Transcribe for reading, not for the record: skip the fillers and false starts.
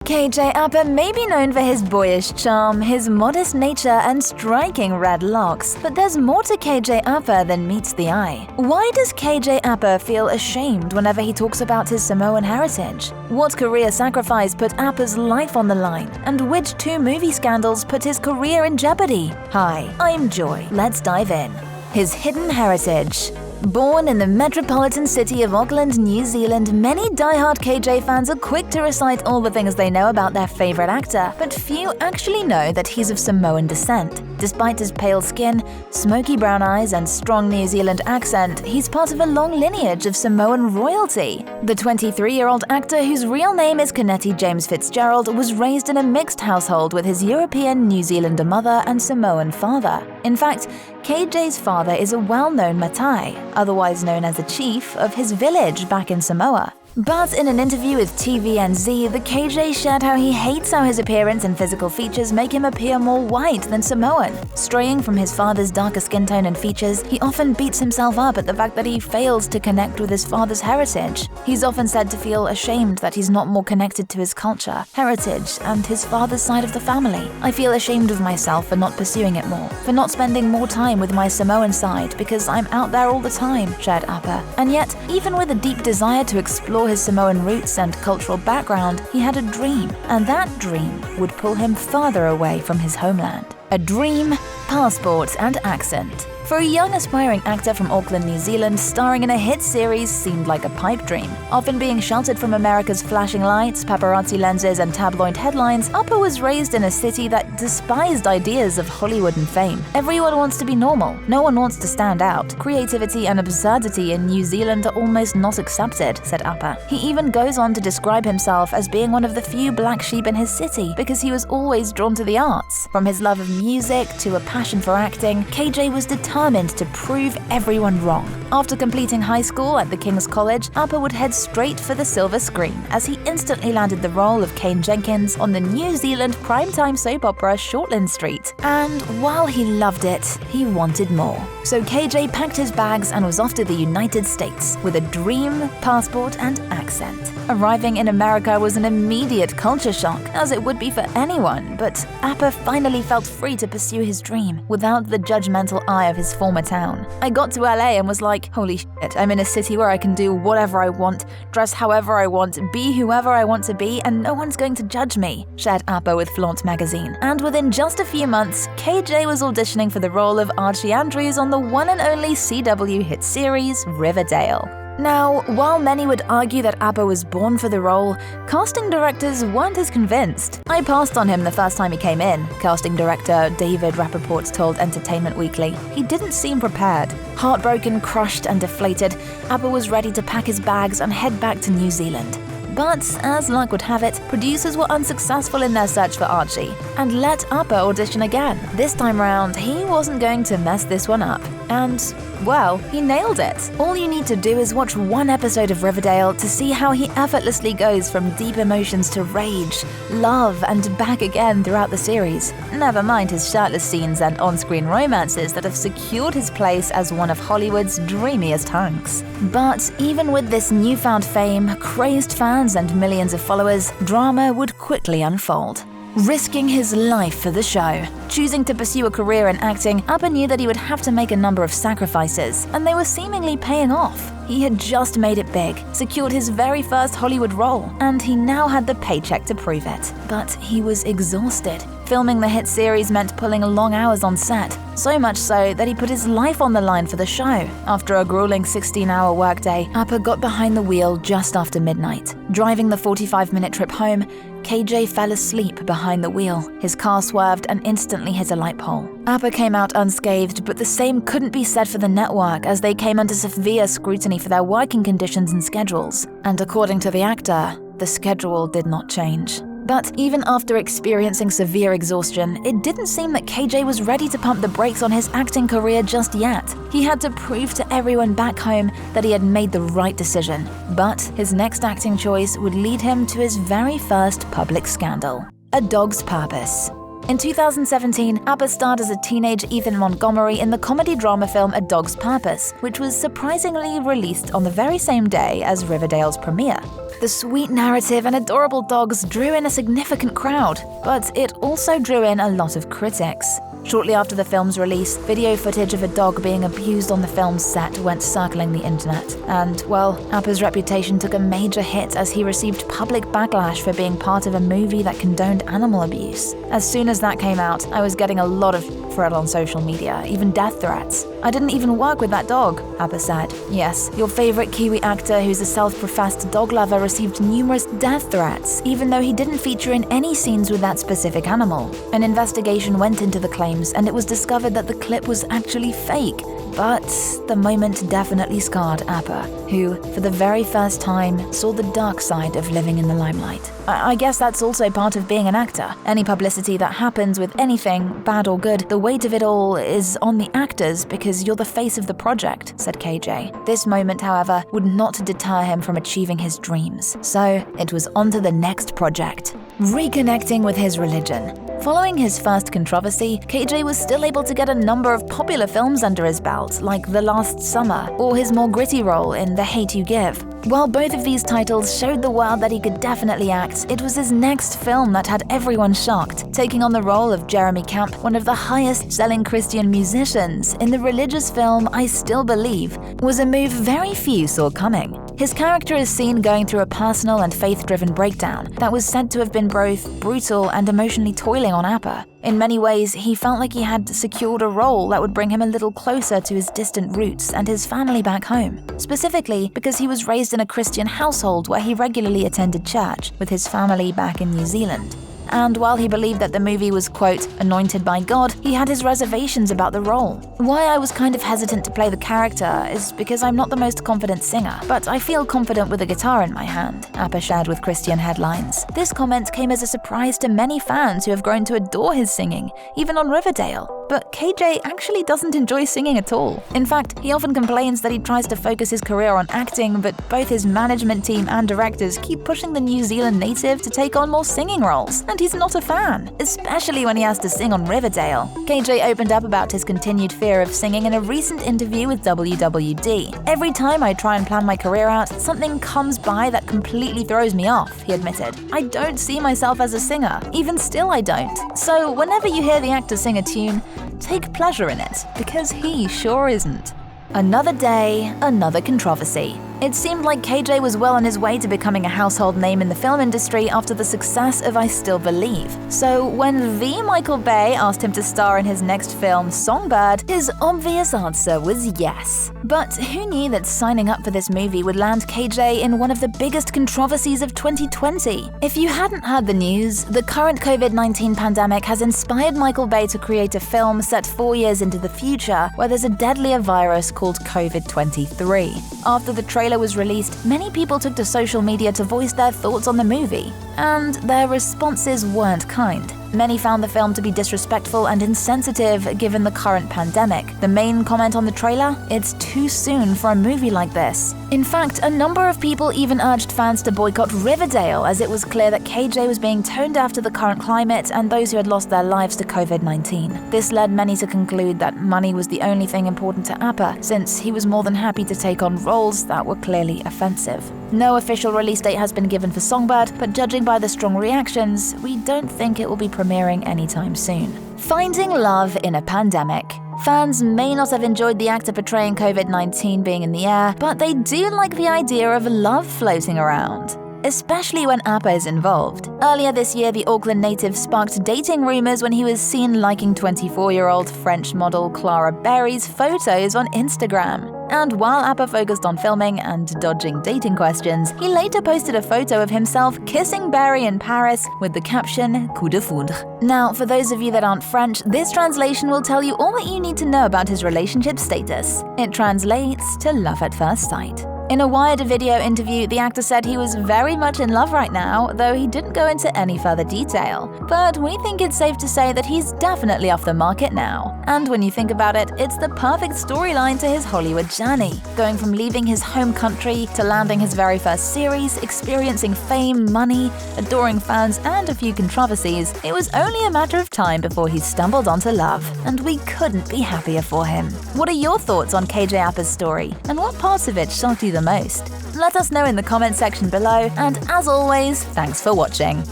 KJ Apa may be known for his boyish charm, his modest nature, and striking red locks, but there's more to KJ Apa than meets the eye. Why does KJ Apa feel ashamed whenever he talks about his Samoan heritage? What career sacrifice put Apa's life on the line? And which two movie scandals put his career in jeopardy? Hi, I'm Joy. Let's dive in. His hidden heritage. Born in the metropolitan city of Auckland, New Zealand, many die-hard KJ fans are quick to recite all the things they know about their favorite actor, but few actually know that he's of Samoan descent. Despite his pale skin, smoky brown eyes, and strong New Zealand accent, he's part of a long lineage of Samoan royalty. The 23-year-old actor, whose real name is Keneti James Fitzgerald, was raised in a mixed household with his European New Zealander mother and Samoan father. In fact, KJ's father is a well-known Matai, otherwise known as a chief, of his village back in Samoa. But in an interview with TVNZ, the KJ shared how he hates how his appearance and physical features make him appear more white than Samoan. Straying from his father's darker skin tone and features, he often beats himself up at the fact that he fails to connect with his father's heritage. He's often said to feel ashamed that he's not more connected to his culture, heritage, and his father's side of the family. I feel ashamed of myself for not pursuing it more, for not spending more time with my Samoan side because I'm out there all the time, shared Apa. And yet, even with a deep desire to explore his Samoan roots and cultural background, he had a dream, and that dream would pull him farther away from his homeland. A dream, passport, and accent. For a young aspiring actor from Auckland, New Zealand, starring in a hit series seemed like a pipe dream. Often being sheltered from America's flashing lights, paparazzi lenses, and tabloid headlines, Apa was raised in a city that despised ideas of Hollywood and fame. Everyone wants to be normal. No one wants to stand out. Creativity and absurdity in New Zealand are almost not accepted, said Apa. He even goes on to describe himself as being one of the few black sheep in his city because he was always drawn to the arts. From his love of music to a passion for acting, KJ was determined to prove everyone wrong. After completing high school at the King's College, Apa would head straight for the silver screen as he instantly landed the role of Kane Jenkins on the New Zealand primetime soap opera Shortland Street. And while he loved it, he wanted more. So KJ packed his bags and was off to the United States with a dream, passport, and accent. Arriving in America was an immediate culture shock, as it would be for anyone, but Apa finally felt free to pursue his dream without the judgmental eye of his former town. I got to LA and was like, holy shit, I'm in a city where I can do whatever I want, dress however I want, be whoever I want to be, and no one's going to judge me, shared Apa with Flaunt magazine. And within just a few months, KJ was auditioning for the role of Archie Andrews on the one and only CW hit series, Riverdale. Now, while many would argue that Apa was born for the role, casting directors weren't as convinced. I passed on him the first time he came in, casting director David Rappaport told Entertainment Weekly. He didn't seem prepared. Heartbroken, crushed, and deflated, Apa was ready to pack his bags and head back to New Zealand. But, as luck would have it, producers were unsuccessful in their search for Archie and let Apa audition again. This time round, he wasn't going to mess this one up. And, well, he nailed it. All you need to do is watch one episode of Riverdale to see how he effortlessly goes from deep emotions to rage, love, and back again throughout the series. Never mind his shirtless scenes and on-screen romances that have secured his place as one of Hollywood's dreamiest hunks. But even with this newfound fame, crazed fans, and millions of followers, drama would quickly unfold. Risking his life for the show. Choosing to pursue a career in acting, Apa knew that he would have to make a number of sacrifices, and they were seemingly paying off. He had just made it big, secured his very first Hollywood role, and he now had the paycheck to prove it. But he was exhausted. Filming the hit series meant pulling long hours on set, so much so that he put his life on the line for the show. After a grueling 16-hour workday, Apa got behind the wheel just after midnight. Driving the 45-minute trip home, KJ fell asleep behind the wheel. His car swerved and instantly hit a light pole. Apa came out unscathed, but the same couldn't be said for the network as they came under severe scrutiny for their working conditions and schedules. And according to the actor, the schedule did not change. But even after experiencing severe exhaustion, it didn't seem that KJ was ready to pump the brakes on his acting career just yet. He had to prove to everyone back home that he had made the right decision. But his next acting choice would lead him to his very first public scandal. A Dog's Purpose. In 2017, Appa starred as a teenage Ethan Montgomery in the comedy drama film A Dog's Purpose, which was surprisingly released on the very same day as Riverdale's premiere. The sweet narrative and adorable dogs drew in a significant crowd, but it also drew in a lot of critics. Shortly after the film's release, video footage of a dog being abused on the film's set went circling the internet. And, well, Appa's reputation took a major hit as he received public backlash for being part of a movie that condoned animal abuse. As soon as that came out, I was getting a lot of threat on social media, even death threats. "I didn't even work with that dog," Appa said. Yes, your favorite Kiwi actor who's a self-professed dog lover received numerous death threats, even though he didn't feature in any scenes with that specific animal. An investigation went into the claims, and it was discovered that the clip was actually fake. But the moment definitely scarred Appa, who, for the very first time, saw the dark side of living in the limelight. I guess that's also part of being an actor. Any publicity that happens with anything, bad or good, the weight of it all is on the actors because you're the face of the project, said KJ. This moment, however, would not deter him from achieving his dreams. So it was on to the next project. Reconnecting with his religion. Following his first controversy, KJ was still able to get a number of popular films under his belt, like The Last Summer, or his more gritty role in The Hate U Give. While both of these titles showed the world that he could definitely act, it was his next film that had everyone shocked. Taking on the role of Jeremy Camp, one of the highest-selling Christian musicians, in the religious film I Still Believe, was a move very few saw coming. His character is seen going through a personal and faith-driven breakdown that was said to have been both brutal and emotionally toiling on Appa. In many ways, he felt like he had secured a role that would bring him a little closer to his distant roots and his family back home. Specifically because he was raised in a Christian household where he regularly attended church with his family back in New Zealand. And while he believed that the movie was, quote, anointed by God, he had his reservations about the role. Why I was kind of hesitant to play the character is because I'm not the most confident singer, but I feel confident with a guitar in my hand, Appa shared with Christian Headlines. This comment came as a surprise to many fans who have grown to adore his singing, even on Riverdale. But KJ actually doesn't enjoy singing at all. In fact, he often complains that he tries to focus his career on acting, but both his management team and directors keep pushing the New Zealand native to take on more singing roles, and he's not a fan, especially when he has to sing on Riverdale. KJ opened up about his continued fear of singing in a recent interview with WWD. "Every time I try and plan my career out, something comes by that completely throws me off," he admitted. "I don't see myself as a singer. Even still, I don't. So whenever you hear the actor sing a tune, take pleasure in it, because he sure isn't." Another day, another controversy. It seemed like KJ was well on his way to becoming a household name in the film industry after the success of I Still Believe. So when the Michael Bay asked him to star in his next film, Songbird, his obvious answer was yes. But who knew that signing up for this movie would land KJ in one of the biggest controversies of 2020? If you hadn't heard the news, the current COVID-19 pandemic has inspired Michael Bay to create a film set 4 years into the future where there's a deadlier virus called COVID-23. After the trailer was released, many people took to social media to voice their thoughts on the movie, and their responses weren't kind. Many found the film to be disrespectful and insensitive given the current pandemic. The main comment on the trailer? It's too soon for a movie like this. In fact, a number of people even urged fans to boycott Riverdale as it was clear that KJ was being tone deaf to the current climate and those who had lost their lives to COVID-19. This led many to conclude that money was the only thing important to Appa, since he was more than happy to take on roles that were clearly offensive. No official release date has been given for Songbird, but judging by the strong reactions, we don't think it will be premiering anytime soon. Finding love in a pandemic. Fans may not have enjoyed the actor portraying COVID-19 being in the air, but they do like the idea of love floating around, especially when Appa is involved. Earlier this year, the Auckland native sparked dating rumors when he was seen liking 24-year-old French model Clara Berry's photos on Instagram. And while Appa focused on filming and dodging dating questions, he later posted a photo of himself kissing Berry in Paris with the caption "coup de foudre." Now, for those of you that aren't French, this translation will tell you all that you need to know about his relationship status. It translates to love at first sight. In a Wired video interview, the actor said he was very much in love right now, though he didn't go into any further detail. But we think it's safe to say that he's definitely off the market now. And when you think about it, it's the perfect storyline to his Hollywood journey. Going from leaving his home country to landing his very first series, experiencing fame, money, adoring fans, and a few controversies, it was only a matter of time before he stumbled onto love. And we couldn't be happier for him. What are your thoughts on KJ Appa's story? And what parts of it shocked you the most? Let us know in the comment section below, and as always, thanks for watching.